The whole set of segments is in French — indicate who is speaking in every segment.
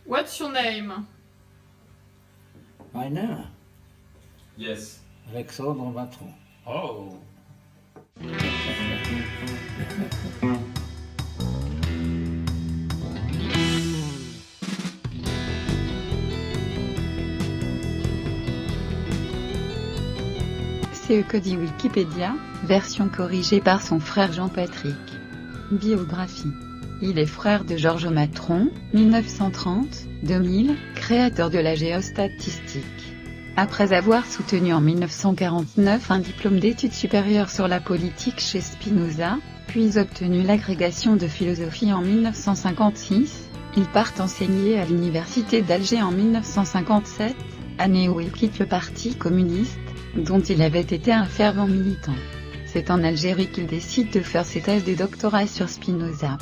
Speaker 1: What's your name?
Speaker 2: My name?
Speaker 3: Yes.
Speaker 2: Alexandre Matron.
Speaker 3: Oh.
Speaker 4: C'est que dit Wikipédia, version corrigée par son frère Jean-Patrick. Biographie. Il est frère de Georges Matron, 1930-2000, créateur de la géostatistique. Après avoir soutenu en 1949 un diplôme d'études supérieures sur la politique chez Spinoza, puis obtenu l'agrégation de philosophie en 1956, il part enseigner à l'université d'Alger en 1957, année où il quitte le Parti communiste, dont il avait été un fervent militant. C'est en Algérie qu'il décide de faire ses thèses de doctorat sur Spinoza.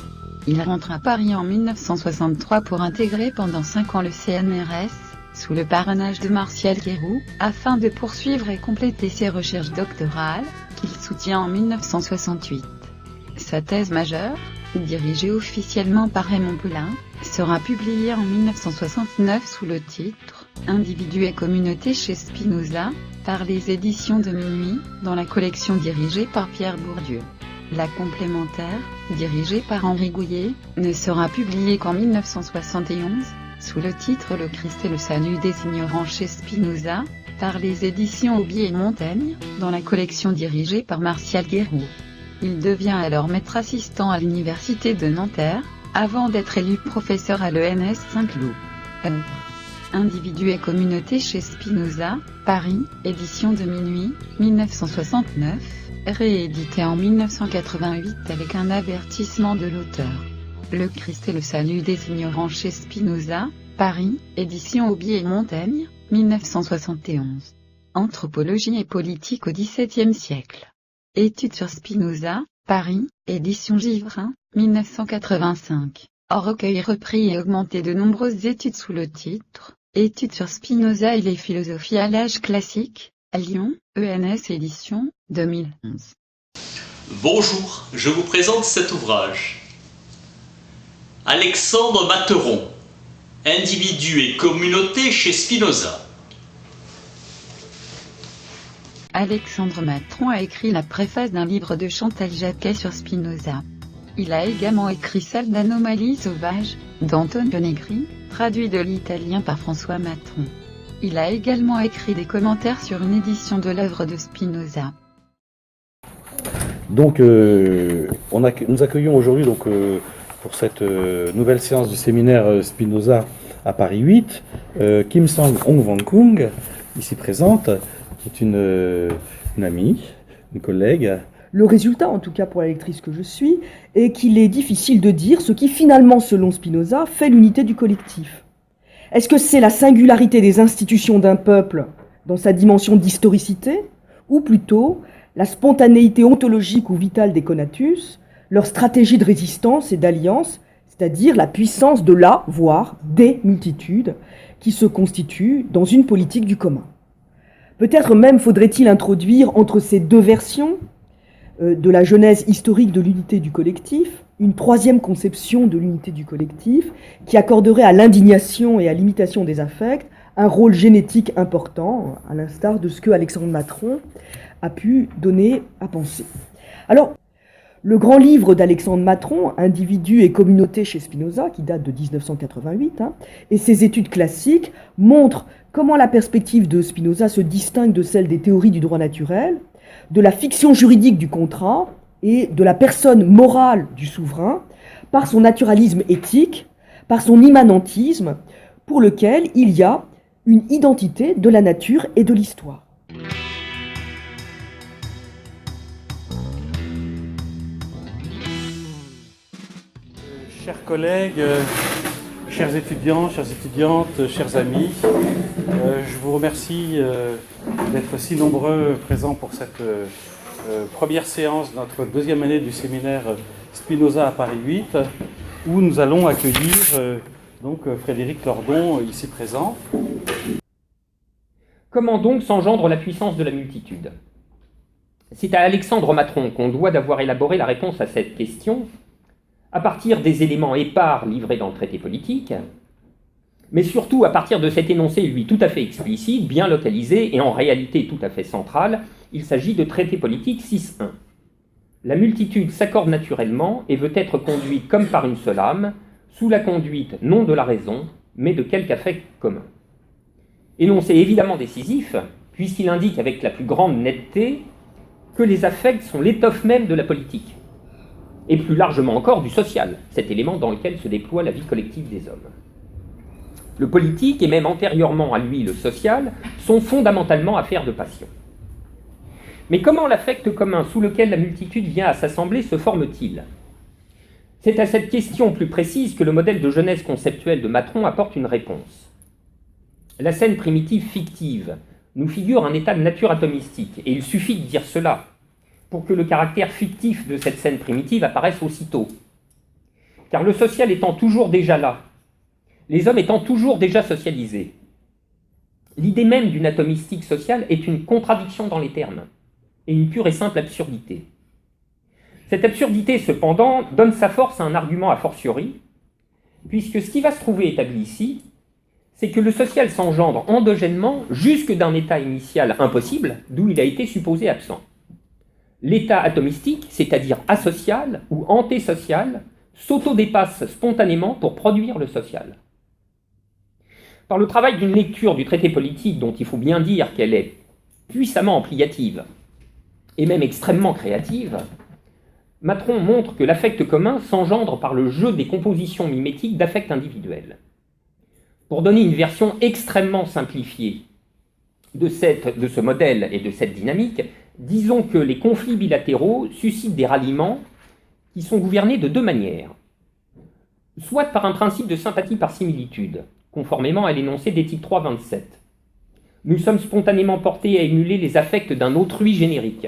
Speaker 4: Il rentre à Paris en 1963 pour intégrer pendant 5 ans le CNRS, sous le parrainage de Martial Guéroult, afin de poursuivre et compléter ses recherches doctorales, qu'il soutient en 1968. Sa thèse majeure, dirigée officiellement par Raymond Poulain, sera publiée en 1969 sous le titre « Individus et communautés chez Spinoza », par les éditions de Minuit, dans la collection dirigée par Pierre Bourdieu. La complémentaire, dirigée par Henri Gouillet, ne sera publiée qu'en 1971, sous le titre Le Christ et le salut des ignorants chez Spinoza, par les éditions Aubier et Montaigne, dans la collection dirigée par Martial Guéroult. Il devient alors maître assistant à l'université de Nanterre, avant d'être élu professeur à l'ENS Saint-Cloud. Individus et communautés chez Spinoza, Paris, édition de Minuit, 1969, réédité en 1988 avec un avertissement de l'auteur. Le Christ et le salut des ignorants chez Spinoza, Paris, édition Aubier et Montaigne, 1971. Anthropologie et politique au XVIIe siècle. Études sur Spinoza, Paris, édition Givrin, 1985. En recueil repris et augmenté de nombreuses études sous le titre Études sur Spinoza et les philosophies à l'âge classique, à Lyon, ENS édition, 2011.
Speaker 5: Bonjour, je vous présente cet ouvrage. Alexandre Matron, Individus et communautés chez Spinoza.
Speaker 4: Alexandre Matron a écrit la préface d'un livre de Chantal Jacquet sur Spinoza. Il a également écrit celle d'Anomalies sauvages, d'Antonio Negri, traduit de l'italien par François Matron. Il a également écrit des commentaires sur une édition de l'œuvre de Spinoza.
Speaker 6: Donc, nous accueillons aujourd'hui pour cette nouvelle séance du séminaire Spinoza à Paris 8, Kim Sang-Hong Van Kung, ici présente, qui est une amie, une collègue.
Speaker 7: Le résultat, en tout cas pour la lectrice que je suis, est qu'il est difficile de dire ce qui finalement, selon Spinoza, fait l'unité du collectif. Est-ce que c'est la singularité des institutions d'un peuple dans sa dimension d'historicité, ou plutôt la spontanéité ontologique ou vitale des conatus, leur stratégie de résistance et d'alliance, c'est-à-dire la puissance de la, voire des multitudes, qui se constituent dans une politique du commun. Peut-être même faudrait-il introduire entre ces deux versions de la genèse historique de l'unité du collectif, une troisième conception de l'unité du collectif qui accorderait à l'indignation et à l'imitation des affects un rôle génétique important, à l'instar de ce que Alexandre Matron a pu donner à penser. Alors, le grand livre d'Alexandre Matron, Individus et communautés chez Spinoza, qui date de 1988, et ses études classiques montrent comment la perspective de Spinoza se distingue de celle des théories du droit naturel, de la fiction juridique du contrat et de la personne morale du souverain par son naturalisme éthique, par son immanentisme, pour lequel il y a une identité de la nature et de l'histoire.
Speaker 8: Chers collègues, chers étudiants, chères étudiantes, chers amis, je vous remercie d'être si nombreux présents pour cette première séance de notre deuxième année du séminaire Spinoza à Paris 8, où nous allons accueillir Frédéric Lordon, ici présent.
Speaker 9: Comment donc s'engendre la puissance de la multitude? C'est à Alexandre Matron qu'on doit d'avoir élaboré la réponse à cette question, à partir des éléments épars livrés dans le traité politique, mais surtout à partir de cet énoncé, lui, tout à fait explicite, bien localisé et en réalité tout à fait central, il s'agit de traité politique 6.1. La multitude s'accorde naturellement et veut être conduite comme par une seule âme, sous la conduite non de la raison, mais de quelque affect commun. Énoncé évidemment décisif, puisqu'il indique avec la plus grande netteté que les affects sont l'étoffe même de la politique, et plus largement encore du social, cet élément dans lequel se déploie la vie collective des hommes. Le politique, et même antérieurement à lui le social, sont fondamentalement affaires de passion. Mais comment l'affect commun sous lequel la multitude vient à s'assembler se forme-t-il? C'est à cette question plus précise que le modèle de genèse conceptuelle de Matron apporte une réponse. La scène primitive fictive nous figure un état de nature atomistique, et il suffit de dire cela pour que le caractère fictif de cette scène primitive apparaisse aussitôt. Car le social étant toujours déjà là, les hommes étant toujours déjà socialisés, l'idée même d'une atomistique sociale est une contradiction dans les termes, et une pure et simple absurdité. Cette absurdité, cependant, donne sa force à un argument a fortiori, puisque ce qui va se trouver établi ici, c'est que le social s'engendre endogènement jusque d'un état initial impossible, d'où il a été supposé absent. L'état atomistique, c'est-à-dire asocial ou antisocial, s'autodépasse spontanément pour produire le social. Par le travail d'une lecture du traité politique, dont il faut bien dire qu'elle est puissamment ampliative, et même extrêmement créative, Matron montre que l'affect commun s'engendre par le jeu des compositions mimétiques d'affects individuels. Pour donner une version extrêmement simplifiée de ce modèle et de cette dynamique, disons que les conflits bilatéraux suscitent des ralliements qui sont gouvernés de deux manières. Soit par un principe de sympathie par similitude, conformément à l'énoncé d'Éthique 3.27. Nous sommes spontanément portés à émuler les affects d'un autrui générique.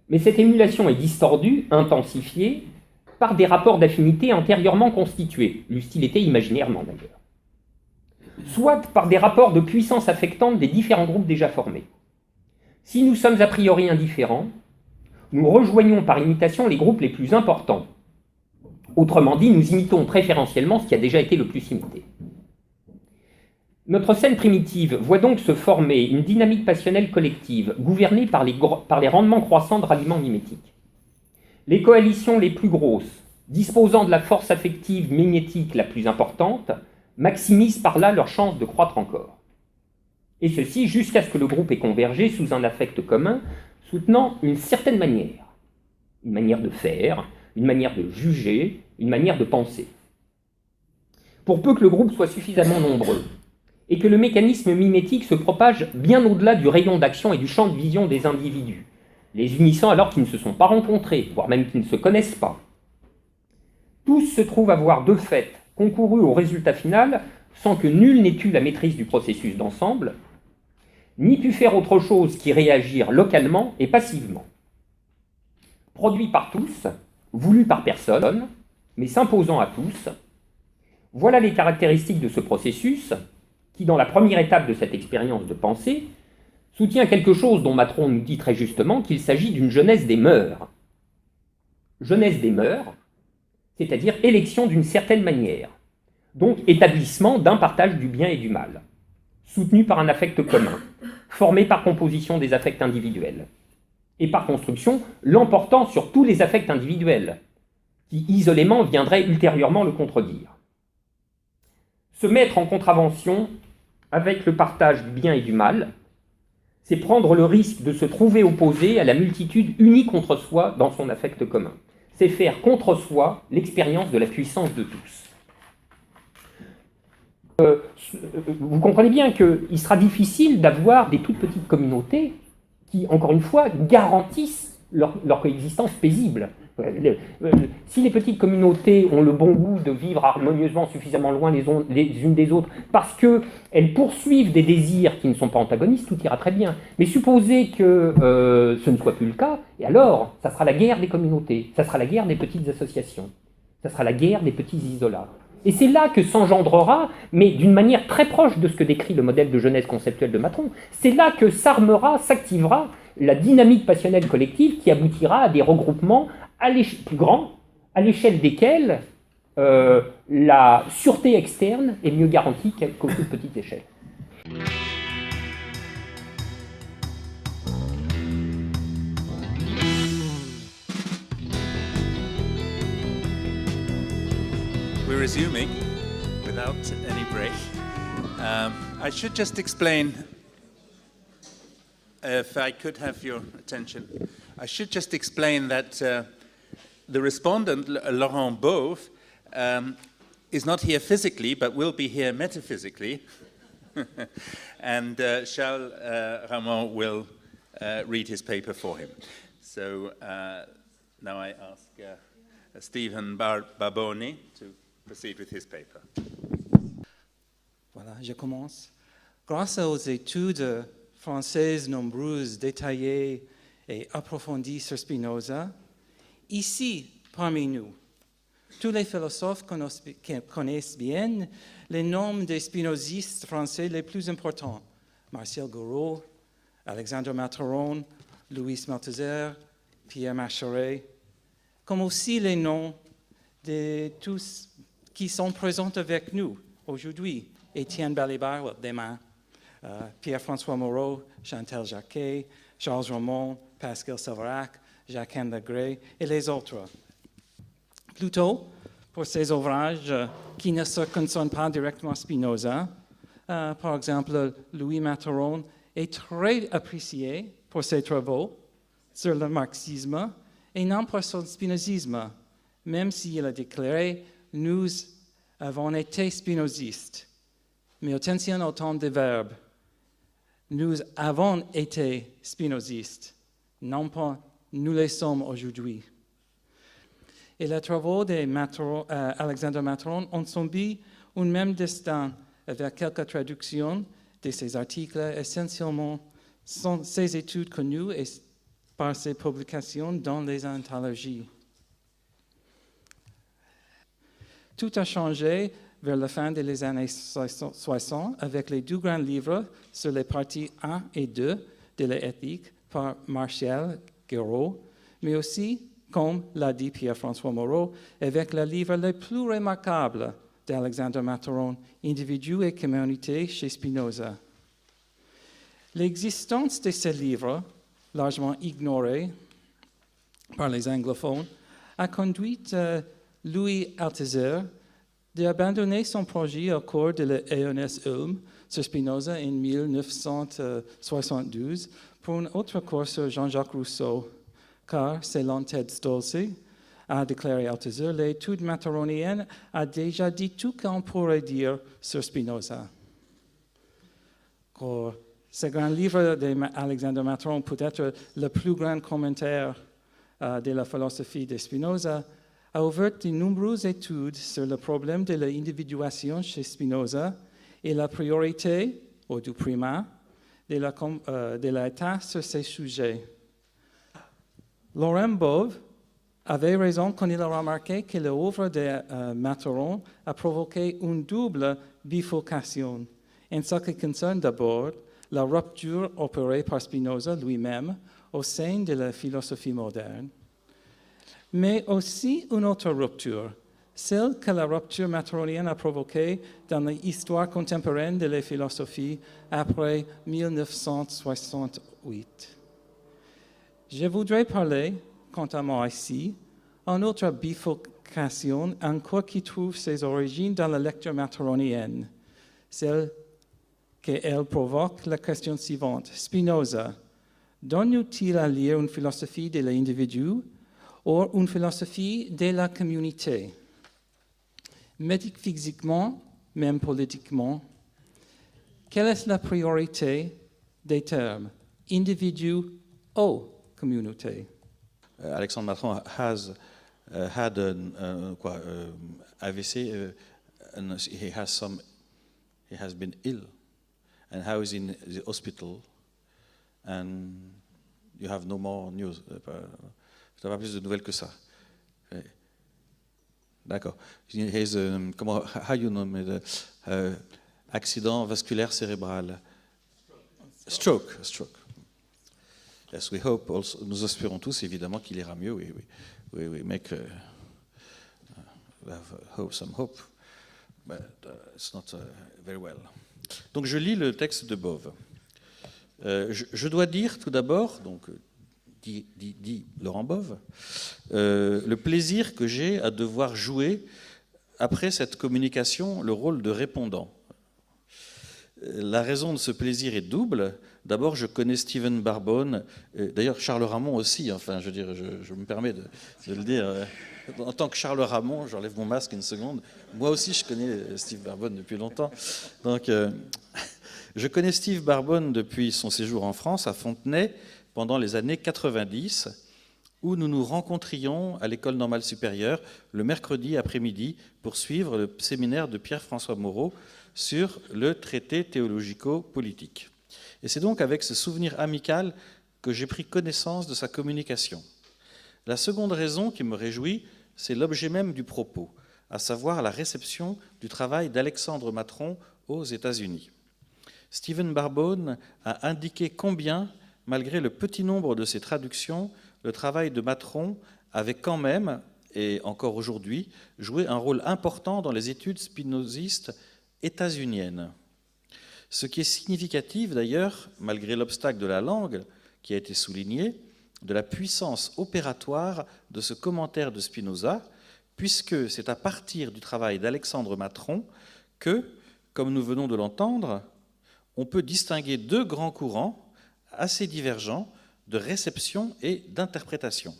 Speaker 9: Mais cette émulation est distordue, intensifiée, par des rapports d'affinité antérieurement constitués, l'eût-il été imaginairement d'ailleurs. Soit par des rapports de puissance affectante des différents groupes déjà formés. Si nous sommes a priori indifférents, nous rejoignons par imitation les groupes les plus importants. Autrement dit, nous imitons préférentiellement ce qui a déjà été le plus imité. Notre scène primitive voit donc se former une dynamique passionnelle collective, gouvernée par les rendements croissants de ralliement mimétique. Les coalitions les plus grosses, disposant de la force affective mimétique la plus importante, maximisent par là leur chance de croître encore. Et ceci jusqu'à ce que le groupe ait convergé sous un affect commun, soutenant une certaine manière. Une manière de faire, une manière de juger, une manière de penser. Pour peu que le groupe soit suffisamment nombreux, et que le mécanisme mimétique se propage bien au-delà du rayon d'action et du champ de vision des individus, les unissant alors qu'ils ne se sont pas rencontrés, voire même qu'ils ne se connaissent pas. Tous se trouvent avoir de fait concouru au résultat final sans que nul n'ait eu la maîtrise du processus d'ensemble, ni pu faire autre chose qu'y réagir localement et passivement. Produit par tous, voulu par personne, mais s'imposant à tous, voilà les caractéristiques de ce processus qui, dans la première étape de cette expérience de pensée, soutient quelque chose dont Matron nous dit très justement qu'il s'agit d'une genèse des mœurs. Genèse des mœurs, c'est-à-dire élection d'une certaine manière, donc établissement d'un partage du bien et du mal, soutenu par un affect commun, formé par composition des affects individuels, et par construction l'emportant sur tous les affects individuels, qui isolément viendraient ultérieurement le contredire. Se mettre en contravention avec le partage du bien et du mal, c'est prendre le risque de se trouver opposé à la multitude unie contre soi dans son affect commun. C'est faire contre soi l'expérience de la puissance de tous. Vous comprenez bien qu'il sera difficile d'avoir des toutes petites communautés qui, encore une fois, garantissent leur coexistence paisible. Si les petites communautés ont le bon goût de vivre harmonieusement suffisamment loin les unes des autres, parce qu'elles poursuivent des désirs qui ne sont pas antagonistes, tout ira très bien. Mais supposez que ce ne soit plus le cas, et alors, ça sera la guerre des communautés, ça sera la guerre des petites associations, ça sera la guerre des petits isolats. Et c'est là que s'engendrera, mais d'une manière très proche de ce que décrit le modèle de genèse conceptuel de Matron, c'est là que s'armera, s'activera la dynamique passionnelle collective qui aboutira à des regroupements plus grands, à l'échelle desquels la sûreté externe est mieux garantie qu'au plus petite échelle.
Speaker 1: We're resuming without any break. I should just explain, if I could have your attention, I should just explain that the respondent, Laurent Beauve, is not here physically, but will be here metaphysically. And Charles Ramon will read his paper for him. So now I ask Stephen Barboni to proceed with his paper.
Speaker 10: Voilà, je commence. Grâce aux études françaises nombreuses, détaillées et approfondies sur Spinoza, ici, parmi nous, tous les philosophes connaissent bien les noms des spinozistes français les plus importants. Martial Gouraud, Alexandre Matron, Louis Malthusser, Pierre Macherey, comme aussi les noms de tous qui sont présents avec nous aujourd'hui. Étienne Balibar, demain, Pierre-François Moreau, Chantal Jacquet, Charles Ramon, Pascal Savarac, Jacques-Anne Legray et les autres. Plutôt, pour ces ouvrages qui ne se concernent pas directement Spinoza, par exemple, Louis Matron est très apprécié pour ses travaux sur le marxisme et non pour son spinozisme, même s'il a déclaré « Nous avons été spinozistes ». Mais attention au temps des verbes. Nous avons été spinozistes, non pas nous les sommes aujourd'hui. Et les travaux d'Alexandre Matron ont subi un même destin avec quelques traductions de ses articles, essentiellement ses études connues et par ses publications dans les anthologies. Tout a changé vers la fin des années 60 avec les deux grands livres sur les parties 1 et 2 de l'éthique par Martial Gouraud, mais aussi, comme l'a dit Pierre-François Moreau, avec le livre le plus remarquable d'Alexandre Matron, Individu et communauté chez Spinoza. L'existence de ce livre, largement ignoré par les anglophones, a conduit Louis Althusser d'abandonner son projet au cours de l'EONS Ulm sur Spinoza en 1972 pour un autre cours sur Jean-Jacques Rousseau, car, selon Ted Stolze, a déclaré Althusser, l'étude matronienne a déjà dit tout qu'on pourrait dire sur Spinoza. Ce grand livre d'Alexandre Matron, peut-être le plus grand commentaire de la philosophie de Spinoza, a ouvert de nombreuses études sur le problème de l'individuation chez Spinoza et la priorité, ou du primat, de l'État sur ces sujets. Laurent Beauve avait raison quand il a remarqué que l'œuvre de Matron a provoqué une double bifurcation, en ce qui concerne d'abord la rupture opérée par Spinoza lui-même au sein de la philosophie moderne, mais aussi une autre rupture, celle que la rupture matronienne a provoquée dans l'histoire contemporaine de la philosophie après 1968. Je voudrais parler, quant à moi ici, d'une autre bifurcation encore qui trouve ses origines dans la lecture matronienne, celle qu'elle provoque la question suivante. Spinoza, donne-t-il à lire une philosophie de l'individu ou une philosophie de la communauté? Métaphysiquement, même politiquement, quelle est la priorité des termes individu ou communauté?
Speaker 11: Alexandre Matron has had an AVC, and he has been ill, and how is in the hospital, and you have no more news. Je n'ai pas plus de nouvelles que ça. D'accord. He's how you know accident vasculaire cérébral. Stroke. Yes, we hope also, nous espérons tous évidemment qu'il ira mieux, oui, mais que we have some hope, but it's not very well. Donc je lis le texte de Bove. Je dois dire tout d'abord, donc dit Laurent Bove, le plaisir que j'ai à devoir jouer après cette communication le rôle de répondant. La raison de ce plaisir est double. D'abord, je connais Stephen Barbone, d'ailleurs Charles Ramon aussi, enfin, je veux dire, je me permets de le dire. En tant que Charles Ramon, j'enlève mon masque une seconde. Moi aussi, je connais Steve Barbone depuis longtemps. Donc, je connais Steve Barbone depuis son séjour en France, à Fontenay, pendant les années 90, où nous nous rencontrions à l'École normale supérieure le mercredi après-midi pour suivre le séminaire de Pierre-François Moreau sur le traité théologico-politique. Et c'est donc avec ce souvenir amical que j'ai pris connaissance de sa communication. La seconde raison qui me réjouit, c'est l'objet même du propos, à savoir la réception du travail d'Alexandre Matron aux États-Unis. Stephen Barbone a indiqué combien, malgré le petit nombre de ses traductions, le travail de Matron avait quand même, et encore aujourd'hui, joué un rôle important dans les études spinozistes états-uniennes. Ce qui est significatif d'ailleurs, malgré l'obstacle de la langue qui a été souligné, de la puissance opératoire de ce commentaire de Spinoza, puisque c'est à partir du travail d'Alexandre Matron que, comme nous venons de l'entendre, on peut distinguer deux grands courants assez divergents de réception et d'interprétation.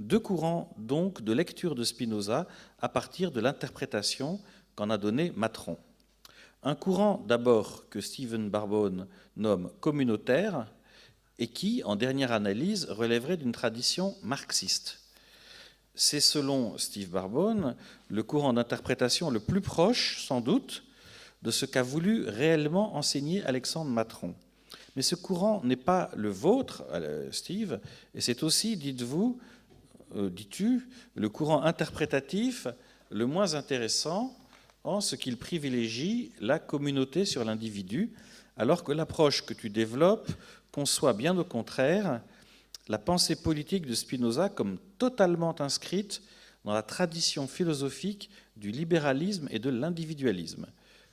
Speaker 11: Deux courants donc de lecture de Spinoza à partir de l'interprétation qu'en a donnée Matron. Un courant d'abord que Stephen Barbone nomme communautaire et qui, en dernière analyse, relèverait d'une tradition marxiste. C'est selon Steve Barbone le courant d'interprétation le plus proche, sans doute, de ce qu'a voulu réellement enseigner Alexandre Matron. Mais ce courant n'est pas le vôtre, Steve, et c'est aussi, dis-tu, le courant interprétatif le moins intéressant en ce qu'il privilégie la communauté sur l'individu, alors que l'approche que tu développes conçoit bien au contraire la pensée politique de Spinoza comme totalement inscrite dans la tradition philosophique du libéralisme et de l'individualisme,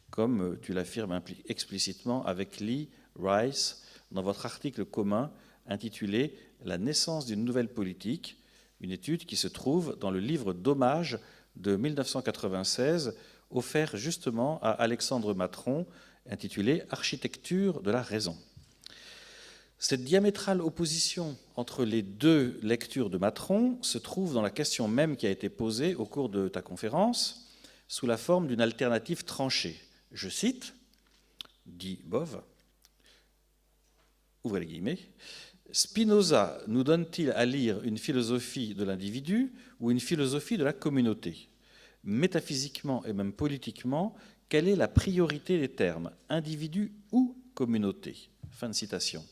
Speaker 11: comme tu l'affirmes explicitement avec Lee Rice dans votre article commun intitulé « La naissance d'une nouvelle politique », une étude qui se trouve dans le livre d'hommage de 1996 offert justement à Alexandre Matron, intitulé « Architecture de la raison ». Cette diamétrale opposition entre les deux lectures de Matron se trouve dans la question même qui a été posée au cours de ta conférence, sous la forme d'une alternative tranchée. Je cite, dit Bove, ouvrez les guillemets, « Spinoza nous donne-t-il à lire une philosophie de l'individu ou une philosophie de la communauté ? Métaphysiquement et même politiquement, quelle est la priorité des termes, individu ou communauté ?» Fin de citation.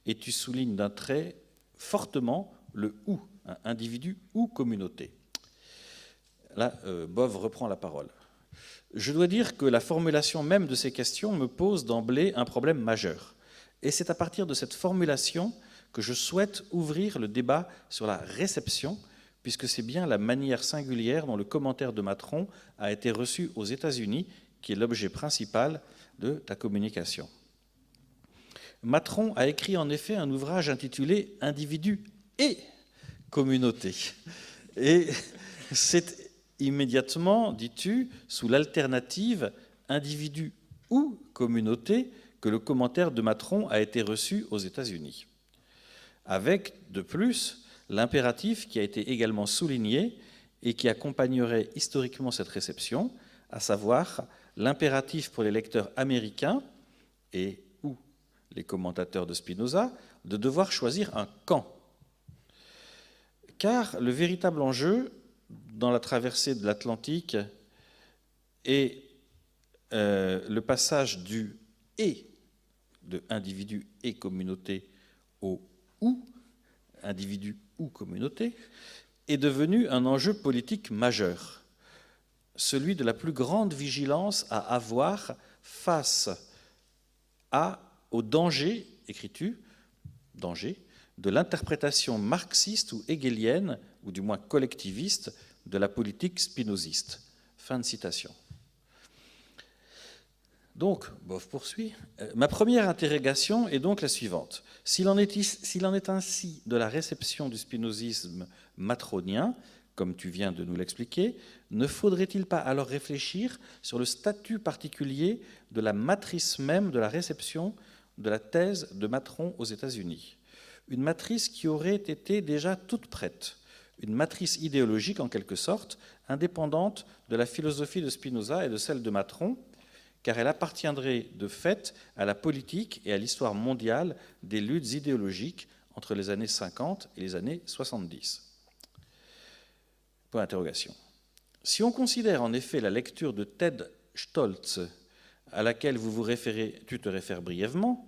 Speaker 11: Et tu soulignes d'un trait fortement le « ou », individu ou communauté. Là, Bove reprend la parole. Je dois dire que la formulation même de ces questions me pose d'emblée un problème majeur. Et c'est à partir de cette formulation que je souhaite ouvrir le débat sur la réception, puisque c'est bien la manière singulière dont le commentaire de Matron a été reçu aux États-Unis qui est l'objet principal de ta communication. Matron a écrit en effet un ouvrage intitulé « Individu et communauté ». Et c'est immédiatement, dis-tu, sous l'alternative « individu ou communauté » que le commentaire de Matron a été reçu aux États-Unis. Avec, de plus, l'impératif qui a été également souligné et qui accompagnerait historiquement cette réception, à savoir l'impératif pour les lecteurs américains et ou les commentateurs de Spinoza de devoir choisir un camp. Car le véritable enjeu dans la traversée de l'Atlantique est le passage du « et » de individu et communauté au « ou », individu ou communauté, est devenu un enjeu politique majeur, celui de la plus grande vigilance à avoir face au danger, écris-tu, danger, de l'interprétation marxiste ou hegelienne, ou du moins collectiviste, de la politique spinoziste. Fin de citation. Donc, Boff poursuit. Ma première interrogation est donc la suivante. S'il en est ainsi de la réception du spinozisme matronien, comme tu viens de nous l'expliquer, ne faudrait-il pas alors réfléchir sur le statut particulier de la matrice même de la réception de la thèse de Matron aux États-Unis? Une matrice qui aurait été déjà toute prête, une matrice idéologique en quelque sorte, indépendante de la philosophie de Spinoza et de celle de Matron, car elle appartiendrait de fait à la politique et à l'histoire mondiale des luttes idéologiques entre les années 50 et les années 70. Point d'interrogation. Si on considère en effet la lecture de Ted Stoltz, à laquelle tu te réfères brièvement,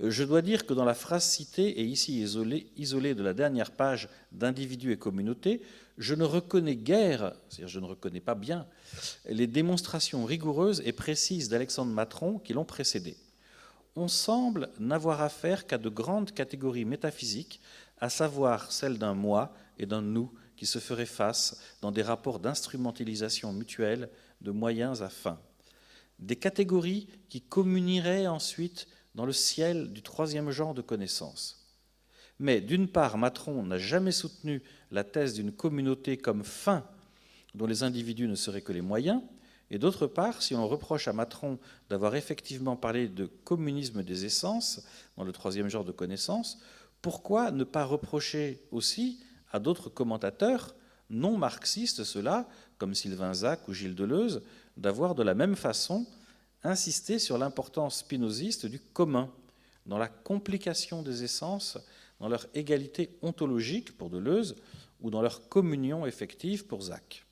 Speaker 11: je dois dire que dans la phrase citée et ici isolée de la dernière page d'Individus et communautés, je ne reconnais guère, c'est-à-dire je ne reconnais pas bien, les démonstrations rigoureuses et précises d'Alexandre Matron qui l'ont précédé. On semble n'avoir affaire qu'à de grandes catégories métaphysiques, à savoir celles d'un moi et d'un nous qui se feraient face dans des rapports d'instrumentalisation mutuelle de moyens à fins. Des catégories qui communieraient ensuite dans le ciel du troisième genre de connaissances. Mais d'une part, Matron n'a jamais soutenu la thèse d'une communauté comme fin dont les individus ne seraient que les moyens, et d'autre part, si on reproche à Matron d'avoir effectivement parlé de communisme des essences dans le troisième genre de connaissances, pourquoi ne pas reprocher aussi à d'autres commentateurs non marxistes cela, comme Sylvain Zach ou Gilles Deleuze, d'avoir de la même façon insisté sur l'importance spinoziste du commun, dans la complication des essences, dans leur égalité ontologique pour Deleuze, ou dans leur communion effective pour Zach.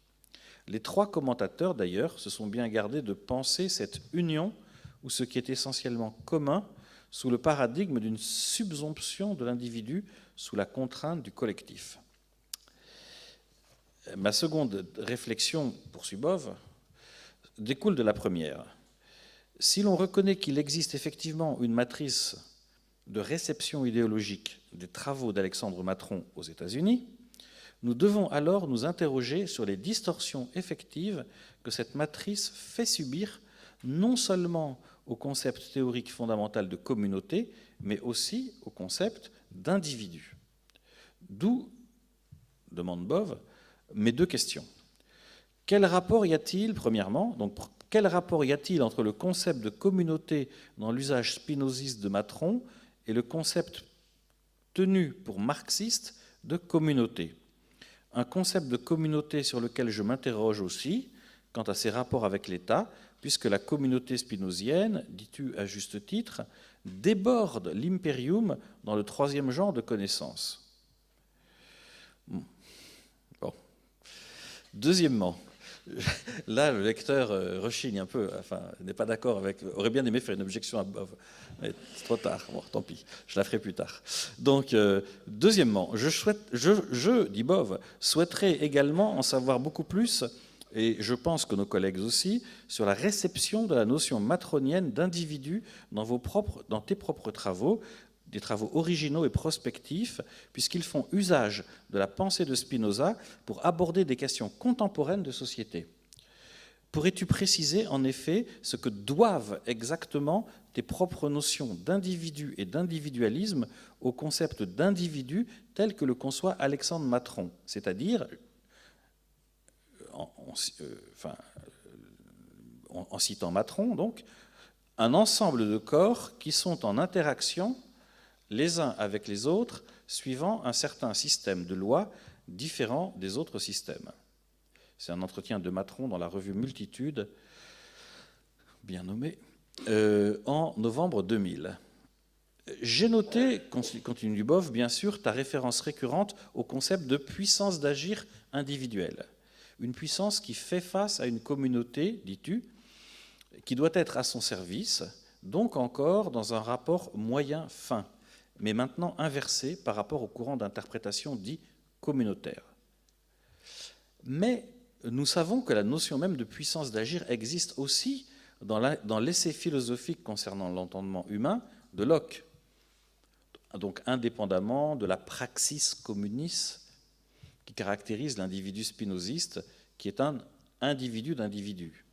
Speaker 11: Les trois commentateurs, d'ailleurs, se sont bien gardés de penser cette union, ou ce qui est essentiellement commun, sous le paradigme d'une subsomption de l'individu sous la contrainte du collectif. Ma seconde réflexion, poursuit Bove, découle de la première. Si l'on reconnaît qu'il existe effectivement une matrice de réception idéologique des travaux d'Alexandre Matron aux États-Unis, nous devons alors nous interroger sur les distorsions effectives que cette matrice fait subir non seulement au concept théorique fondamental de communauté, mais aussi au concept d'individu. D'où, demande Bove, mes deux questions. Quel rapport y a-t-il, premièrement, quel rapport y a-t-il entre le concept de communauté dans l'usage spinoziste de Matron et le concept tenu pour marxiste de communauté? Un concept de communauté sur lequel je m'interroge aussi quant à ses rapports avec l'État, puisque la communauté spinozienne, dis-tu à juste titre, déborde l'impérium dans le troisième genre de connaissances. Bon. Deuxièmement, là, le lecteur rechigne un peu, enfin, n'est pas d'accord avec, aurait bien aimé faire une objection à Bove, mais c'est trop tard, bon, tant pis, je la ferai plus tard. Donc, deuxièmement, dit Bove, souhaiterais également en savoir beaucoup plus, et je pense que nos collègues aussi, sur la réception de la notion matronienne d'individu dans tes propres travaux, des travaux originaux et prospectifs, puisqu'ils font usage de la pensée de Spinoza pour aborder des questions contemporaines de société. Pourrais-tu préciser en effet ce que doivent exactement tes propres notions d'individu et d'individualisme au concept d'individu tel que le conçoit Alexandre Matron, c'est-à-dire, en citant Matron, donc, un ensemble de corps qui sont en interaction les uns avec les autres, suivant un certain système de lois différent des autres systèmes. C'est un entretien de Matron dans la revue Multitude, bien nommé, en novembre 2000. J'ai noté, continue Dubov, bien sûr, ta référence récurrente au concept de puissance d'agir individuelle. Une puissance qui fait face à une communauté, dis-tu, qui doit être à son service, donc encore dans un rapport moyen-fin, mais maintenant inversé par rapport au courant d'interprétation dit communautaire. Mais nous savons que la notion même de puissance d'agir existe aussi dans l'essai philosophique concernant l'entendement humain de Locke, donc indépendamment de la praxis communis qui caractérise l'individu spinoziste, qui est un individu d'individu.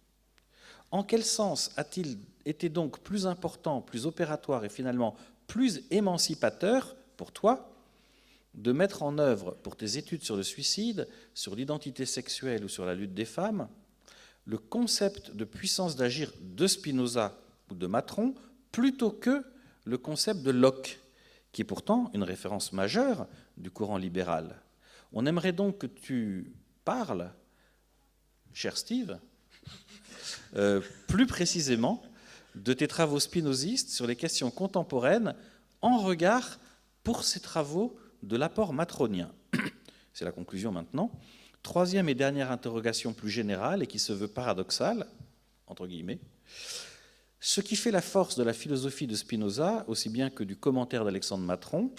Speaker 11: En quel sens a-t-il été donc plus important, plus opératoire et finalement plus émancipateur pour toi de mettre en œuvre pour tes études sur le suicide, sur l'identité sexuelle ou sur la lutte des femmes, le concept de puissance d'agir de Spinoza ou de Matron plutôt que le concept de Locke, qui est pourtant une référence majeure du courant libéral. On aimerait donc que tu parles, cher Steve, plus précisément de tes travaux spinozistes sur les questions contemporaines en regard, pour ces travaux, de l'apport matronien. C'est la conclusion maintenant. Troisième et dernière interrogation plus générale et qui se veut paradoxale, entre guillemets. Ce qui fait la force de la philosophie de Spinoza, aussi bien que du commentaire d'Alexandre Matron,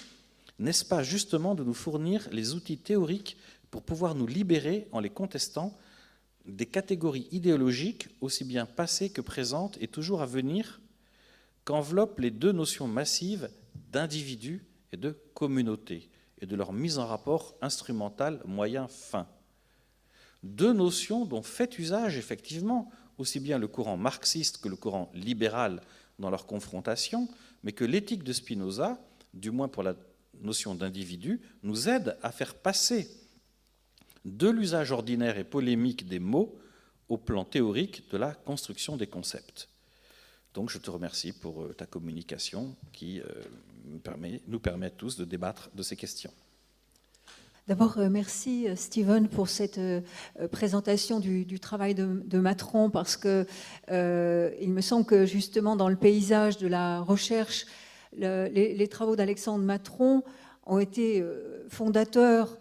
Speaker 11: n'est-ce pas justement de nous fournir les outils théoriques pour pouvoir nous libérer, en les contestant, des catégories idéologiques, aussi bien passées que présentes et toujours à venir, qu'enveloppent les deux notions massives d'individu et de communauté, et de leur mise en rapport instrumental moyen-fin. Deux notions dont fait usage effectivement aussi bien le courant marxiste que le courant libéral dans leur confrontation, mais que l'éthique de Spinoza, du moins pour la notion d'individu, nous aide à faire passer de l'usage ordinaire et polémique des mots au plan théorique de la construction des concepts. Donc je te remercie pour ta communication qui nous permet tous de débattre de ces questions.
Speaker 12: D'abord, merci Steven pour cette présentation du travail de Matron, parce que il me semble que justement dans le paysage de la recherche, les travaux d'Alexandre Matron ont été fondateurs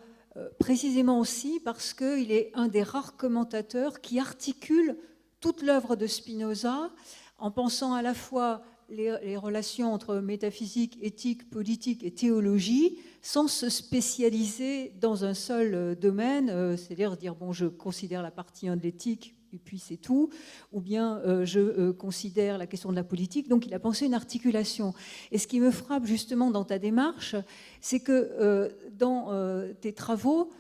Speaker 12: précisément aussi parce qu'il est un des rares commentateurs qui articule toute l'œuvre de Spinoza en pensant à la fois les relations entre métaphysique, éthique, politique et théologie, sans se spécialiser dans un seul domaine, c'est-à-dire dire, bon, je considère la partie 1 de l'éthique, et puis c'est tout, ou bien je considère la question de la politique. Donc il a pensé une articulation. Et ce qui me frappe justement dans ta démarche, c'est que dans tes travaux,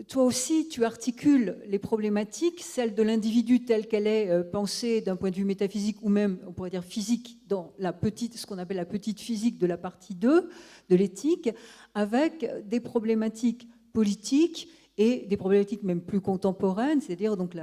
Speaker 12: toi aussi, tu articules les problématiques, celle de l'individu telle qu'elle est pensée d'un point de vue métaphysique ou même, on pourrait dire, physique, dans ce qu'on appelle la petite physique de la partie 2 de l'éthique, avec des problématiques politiques et des problématiques même plus contemporaines, c'est-à-dire donc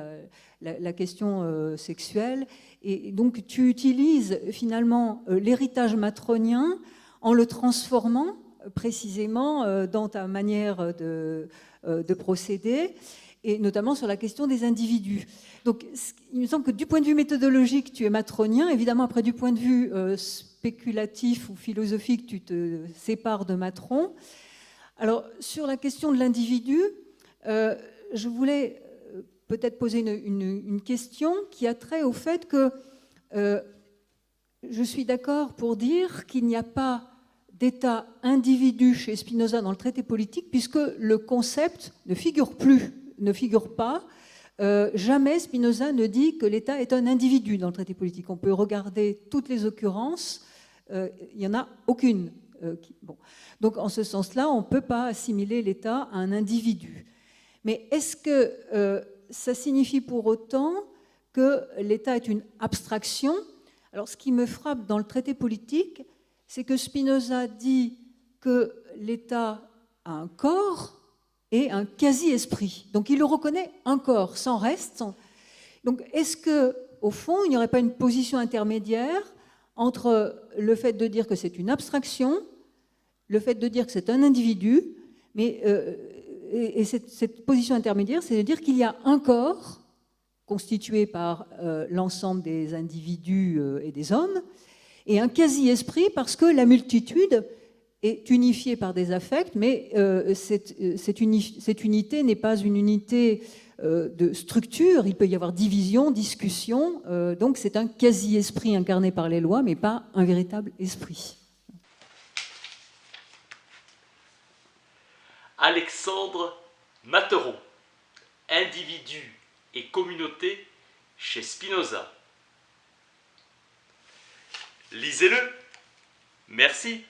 Speaker 12: la question sexuelle. Et donc tu utilises finalement l'héritage matronien en le transformant précisément dans ta manière de procéder, et notamment sur la question des individus. Donc il me semble que du point de vue méthodologique, tu es matronien. Évidemment, après, du point de vue spéculatif ou philosophique, tu te sépares de Matron. Alors, sur la question de l'individu, je voulais peut-être poser une question qui a trait au fait que je suis d'accord pour dire qu'il n'y a pas d'état individu chez Spinoza dans le traité politique, puisque le concept ne figure pas. Jamais Spinoza ne dit que l'État est un individu dans le traité politique. On peut regarder toutes les occurrences, il n'y en a aucune. Bon. Donc en ce sens-là, on ne peut pas assimiler l'État à un individu. Mais est-ce que ça signifie pour autant que l'État est une abstraction? Alors ce qui me frappe dans le traité politique, c'est que Spinoza dit que l'État a un corps et un quasi-esprit. Donc il le reconnaît un corps, sans reste. Donc est-ce qu'au fond, il n'y aurait pas une position intermédiaire entre le fait de dire que c'est une abstraction, le fait de dire que c'est un individu, mais, et cette position intermédiaire, c'est de dire qu'il y a un corps constitué par l'ensemble des individus et des hommes, et un quasi-esprit parce que la multitude est unifiée par des affects, mais cette unité n'est pas une unité de structure, il peut y avoir division, discussion, donc c'est un quasi-esprit incarné par les lois, mais pas un véritable esprit.
Speaker 5: Alexandre Materon, Individu et communauté chez Spinoza. Lisez-le. Merci.